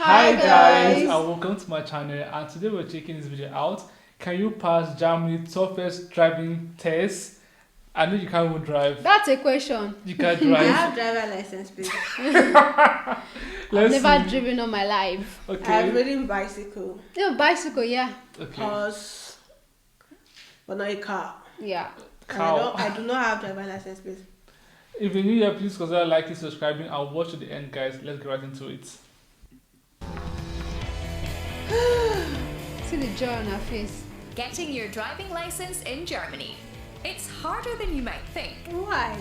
Hi guys, and welcome to my channel, and today we're checking this video out. Can you pass Germany's toughest driving test? I know you can't even drive. That's a question. You can't drive. I have driver license, please. I've never driven on my life. Okay. I've ridden bicycle. No, bicycle, yeah. Okay. Horse, but not a car. Yeah. Cow. I do not have driver license, please. If you're new here, please consider liking, subscribing, and watch to the end, guys. Let's get right into it. See the joy on her face. Getting your driving license in Germany. It's harder than you might think. Why?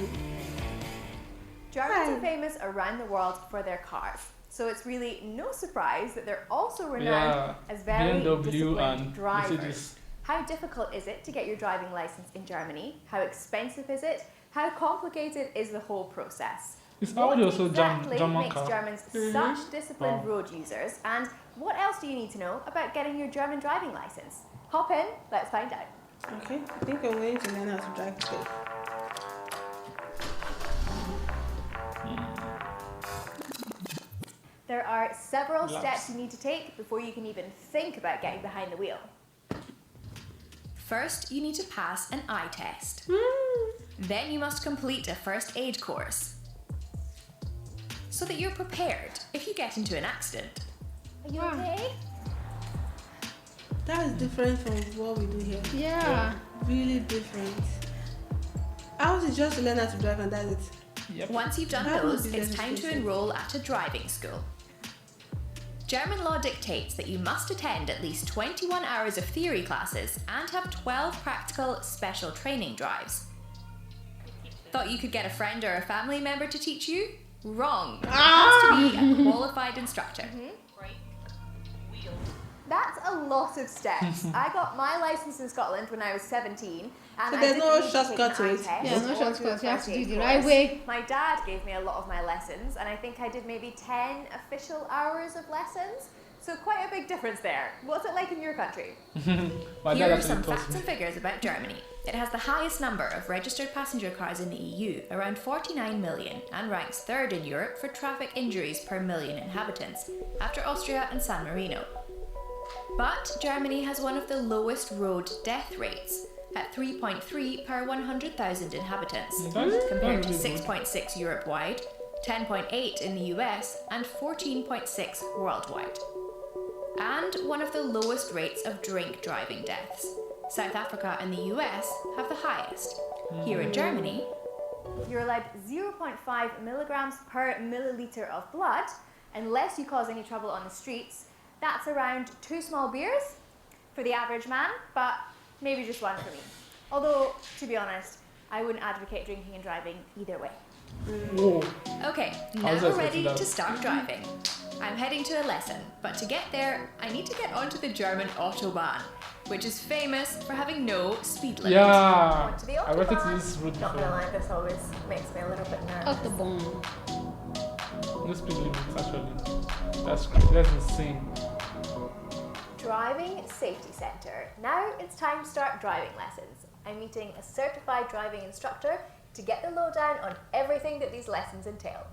Germans are famous around the world for their cars, so it's really no surprise that they're also renowned as very BMW disciplined and drivers. Mercedes. How difficult is it to get your driving license in Germany? How expensive is it? How complicated is the whole process? It's What already also exactly German makes car. Germans such disciplined road users? And what else do you need to know about getting your German driving license? Hop in, let's find out. Okay, I think I'm going to learn how to drive today. There are several Laps. steps you need to take before you can even think about getting behind the wheel. First, you need to pass an eye test. Then you must complete a first aid course so that you're prepared if you get into an accident. Are you okay? That is different from what we do here. Yeah. Really different. Ours is just to learn how to drive and that's it. Yep. Once you've done That those, would be it's time to registration. enroll at a driving school. German law dictates that you must attend at least 21 hours of theory classes and have 12 practical special training drives. Thought you could get a friend or a family member to teach you? Wrong. It has to be a qualified instructor. That's a lot of steps. I got my license in Scotland when I was 17, and So I there's didn't no need to take shortcut an to eye it. test Yeah, no or shortcut. do a You have first to do aid the course. right way. My dad gave me a lot of my lessons, and I think I did maybe 10 official hours of lessons. So quite a big difference there. What's it like in your country? My Here dad are actually some taught facts me. and figures about Germany. It has the highest number of registered passenger cars in the EU, around 49 million, and ranks third in Europe for traffic injuries per million inhabitants, after Austria and San Marino. But Germany has one of the lowest road death rates, at 3.3 per 100,000 inhabitants, compared to 6.6 Europe-wide, 10.8 in the US, and 14.6 worldwide. And one of the lowest rates of drink driving deaths. South Africa and the US have the highest. Here in Germany, You're allowed 0.5 milligrams per milliliter of blood, unless you cause any trouble on the streets. That's around 2 small beers for the average man, but maybe just 1 for me. Although, to be honest, I wouldn't advocate drinking and driving either way. Whoa. okay, I now was we're expecting ready that. to start driving. I'm heading to a lesson, but to get there, I need to get onto the German Autobahn, which is famous for having no speed limit. Yeah. Onto the I went to Autobahn. this route Not gonna before. lie, this always makes me a little bit nervous. Autobahn. No speed limit, actually. That's crazy. That's insane. Driving Safety Centre. Now it's time to start driving lessons. I'm meeting a certified driving instructor to get the lowdown on everything that these lessons entail.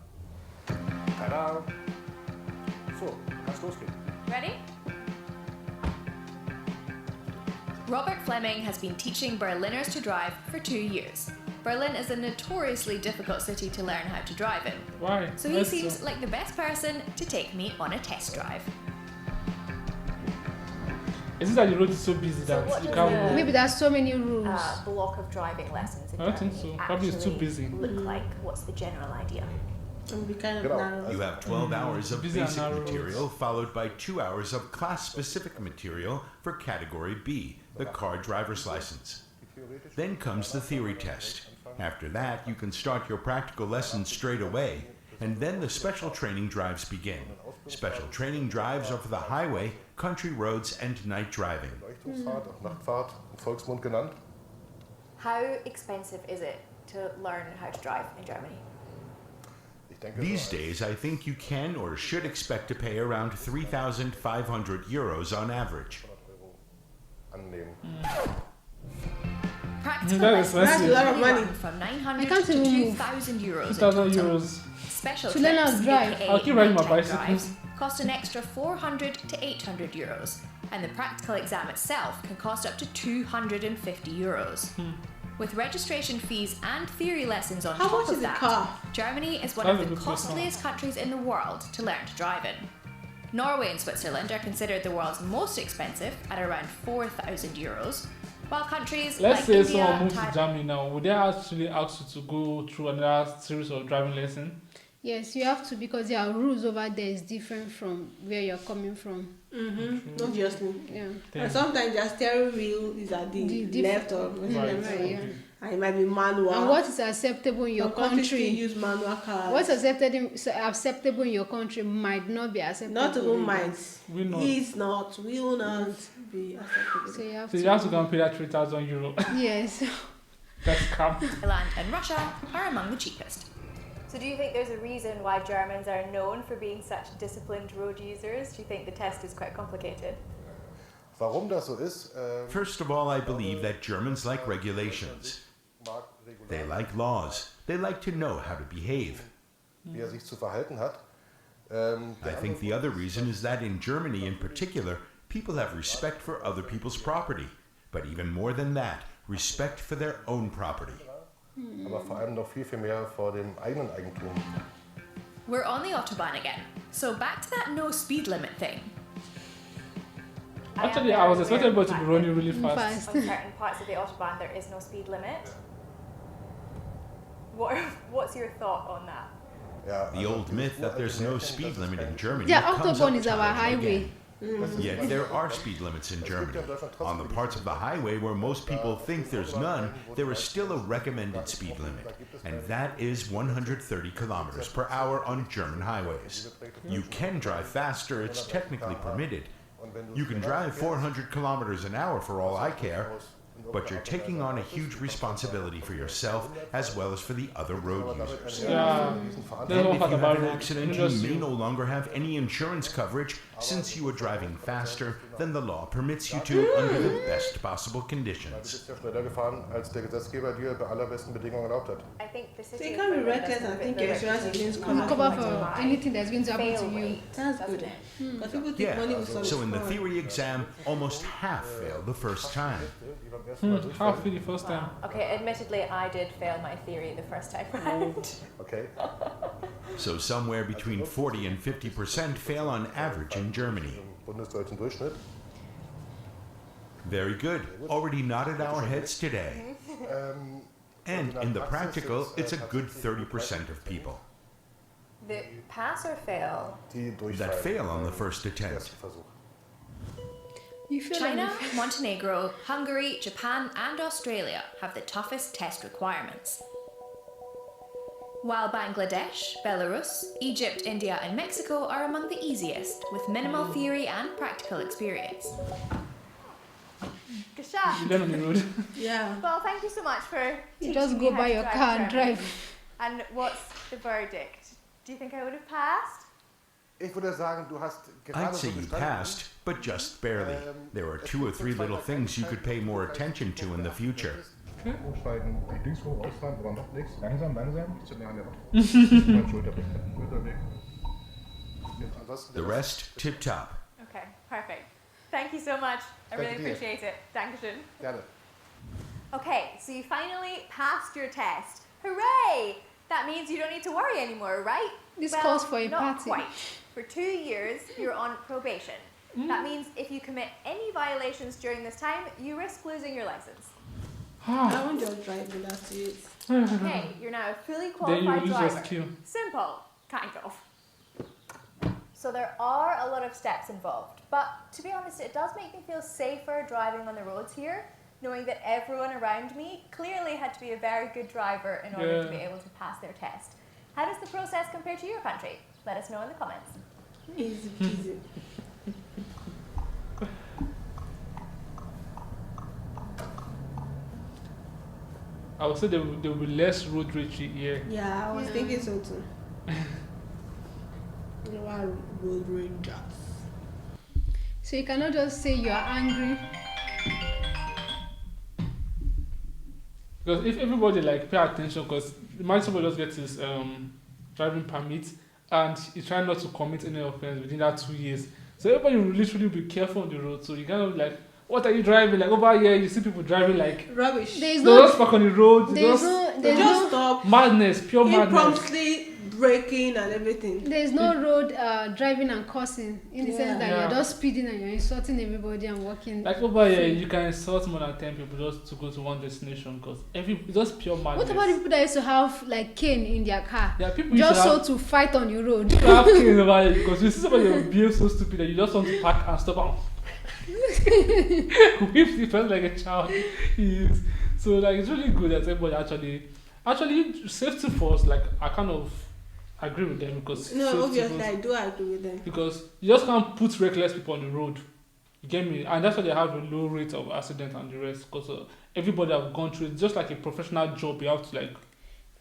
Tada! So, kann's losgehen. Ready? Robert Fleming has been teaching Berliners to drive for 2 years. Berlin is a notoriously difficult city to learn how to drive in. Why? So he Let's seems like the best person to take me on a test drive. Is it that the road is so busy that what you does can't the- move? Maybe there's so many rules. Block of driving lessons in I don't think Germany so. Probably it's too actually busy. look like? What's the general idea? It will be kind of Genau. narrow. You have 12 hours of Busy and basic narrow material, roads. followed by 2 hours of class-specific material for Category B, the car driver's license. Then comes the theory test. After that, you can start your practical lessons straight away, and then the special training drives begin. Special training drives are for the highway, country roads, and night driving. Leuchtungsfahrt, auch Nachtfahrt, im Volksmund genannt. How expensive is it to learn how to drive in Germany? Ich denke, These so days, I think you can or should expect to pay around 3,500 euros on average. annehmen. Practical That is lessons expensive. That's a lot of usually money. run from 900 I can't to even move. 2,000 euros in 2,000 total. euros. Special To learn how to trips, drive. aka I'll keep riding my nighttime bicycle. drives, cost an extra 400 to 800 euros, and the practical exam itself can cost up to 250 euros. With registration fees and theory lessons on How top much of is a that, car? Germany is one That's of a the good question. costliest countries in the world to learn to drive in. Norway and Switzerland are considered the world's most expensive at around 4,000 euros, while countries Let's like say India, someone moves to Thailand. Germany now. Would they actually ask you to go through another series of driving lessons? Yes, you have to, because their rules over there is different from where you're coming from. Obviously. Yeah. And sometimes your steering wheel is at the left or Right, yeah. and it might be manual. And what is acceptable in your Some countries still country? use manual cars. What's acceptable in your country might not be acceptable. Not even in mine. yours. We know. Is not, will not be acceptable. So you have So to. you have to go and pay that 3,000 euro. Yes. That's scam. Thailand and Russia are among the cheapest. So do you think there's a reason why Germans are known for being such disciplined road users? Do you think the test is quite complicated? Warum das so ist, First of all, I believe that Germans like regulations. They like laws. They like to know how to behave. wie sich zu verhalten hat. I think the other reason is that in Germany in particular, people have respect for other people's property. But even more than that, respect for their own property. Aber vor allem noch viel, viel mehr vor dem eigenen Eigentum. We're on the Autobahn again, so back to that no speed limit thing. Actually, I was expecting everybody to be running really fast. Fast. On certain parts of the Autobahn, there is no speed limit. What's your thought on that? Ja, The old myth that there's no speed limit in Germany Yeah, comes Autobahn up is our time and highway. again. Yet there are speed limits in Germany. On the parts of the highway where most people think there's none, there is still a recommended speed limit, and that is 130 kilometers per hour on German highways. You can drive faster, it's technically permitted. You can drive 400 kilometers an hour for all I care, but you're taking on a huge responsibility for yourself as well as for the other road users. Yeah. And There's one if part you about have an it. accident, you Just may you. no longer have any insurance coverage since you are driving faster than the law permits you to under the best possible Du conditions. bist ja schneller gefahren, als der Gesetzgeber dir bei allerbesten Bedingungen erlaubt hat. I think the So city you of can't be Berlin reckless doesn't and think the your insurance is going to regulations cover Cover quite for high anything that's going to happen fail to you. rate, That's doesn't good. it? Because people think money will Yeah, solve so it in the for theory exam, almost half failed the first time. Die beim ersten Mal How durchfallen. feel the first time? Okay, admittedly, I did fail my theory the first time round. Okay. So somewhere between 40 and 50% fail on average in Germany. Im bundesdeutschen Durchschnitt. Very good. Already nodded our heads today. And in the practical, it's a good 30% of people The pass or fail? Die durchfallen. that fail on the first Im attempt. ersten Versuch. You feel China, like Montenegro, Hungary, Japan, and Australia have the toughest test requirements. While Bangladesh, Belarus, Egypt, India, and Mexico are among the easiest, with minimal theory and practical experience. Gasha! You learn on the road. Yeah. Well, thank you so much for you teaching just me go how buy to your drive car and German. drive. And what's the verdict? Do you think I would have passed? Ich würde sagen, du hast gerade I'd say so you bestanden. passed, but just barely. There are 2 or 3 little things you could pay more attention to in the future. Umsteigen, die links hoch ausfahren, aber macht nichts. Langsam, langsam. Zu nah an der Wand. Mein Schulterblick. Schulterblick. Ansonsten The rest, tip top. Okay, perfect. Thank you so much. I really Thank you. appreciate it. Dankeschön. Gerne. Okay, so you finally passed your test. Hooray! That means you don't need to worry anymore, right? This calls for a not party. quite. For 2 years, you're on probation. That means if you commit any violations during this time, you risk losing your license. I won't just drive in that street. Okay, you're now a fully Then you qualified lose your driver. skill. Simple, kind of. So there are a lot of steps involved, but to be honest, it does make me feel safer driving on the roads here, knowing that everyone around me clearly had to be a very good driver in order to be Yeah. able to pass their test. How does the process compare to your country? Let us know in the comments. Easy peasy. I would say there will be less road rage here. Yeah, I was Yeah. thinking so too. You know what road rangers. So you cannot just say you are angry. Because if everybody like pay attention, because imagine somebody just gets his driving permit and you try not to commit any offense within that 2 years. So everybody will literally be careful on the road. So you kind of like, what are you driving? Like over here, you see people driving like Rubbish. There's they no, just park on the road. They there's just no, They there's just no, stop madness, pure madness. impromptly braking and everything. there's no road driving and cursing in the sense that Yeah. you're just speeding and you're insulting everybody and walking. Like over here, you can insult more than 10 people just to go to one destination because it's just pure madness. What about the people that used to have like cane in their car? Yeah, people used Just to so have, to fight on your road. people have cane over it because you see somebody who behave so stupid that you just want to park and stop and whip the person like a child. He is. So like it's really good that everybody actually safety first. Like I kind of agree with them because No, safety obviously first. I do agree with them. Because you just can't put reckless people on the road. You get me? And that's why they have a low rate of accident and the rest. Because everybody have gone through it. It's just like a professional job. You have to like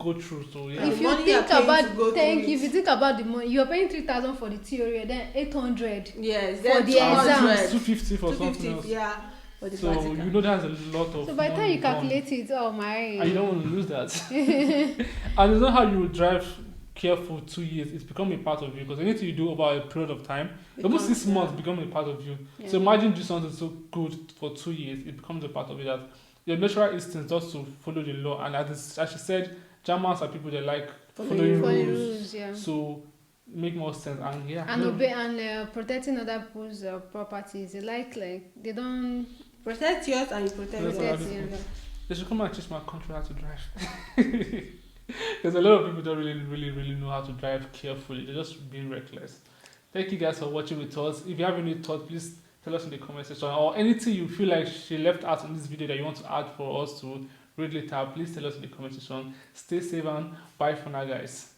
go through. So yeah. And If the you money think you're paying about to go thank through if you think about the money, you're paying 3,000 for the theory, then 800. Yes, For then the 200, exams. 250 for something 250, else. yeah, for the So practical. you know that's a lot of. So by the time money you gone. calculate it, oh my. And you don't want to lose that. And it's not how you drive careful 2 years. It's become a part of you because anything you do over a period of time, almost 6 months, become a part of you. Yeah. So imagine do something so good for 2 years, it becomes a part of you that your natural instinct just to follow the law. And as she said, Germans are people that like following For the rules. rules, yeah. So make more sense. And yeah, And obey and protecting other people's properties. They like they don't Protect yours and you protect That's yours. what I protect do. you. they should come and teach my country how to drive. Because a lot of people don't really know how to drive carefully. They're just being reckless. Thank you guys for watching with us. If you have any thoughts, please tell us in the comment section, or anything you feel like she left out in this video that you want to add for us to read later. Please tell us in the comment section. Stay safe and bye for now, guys.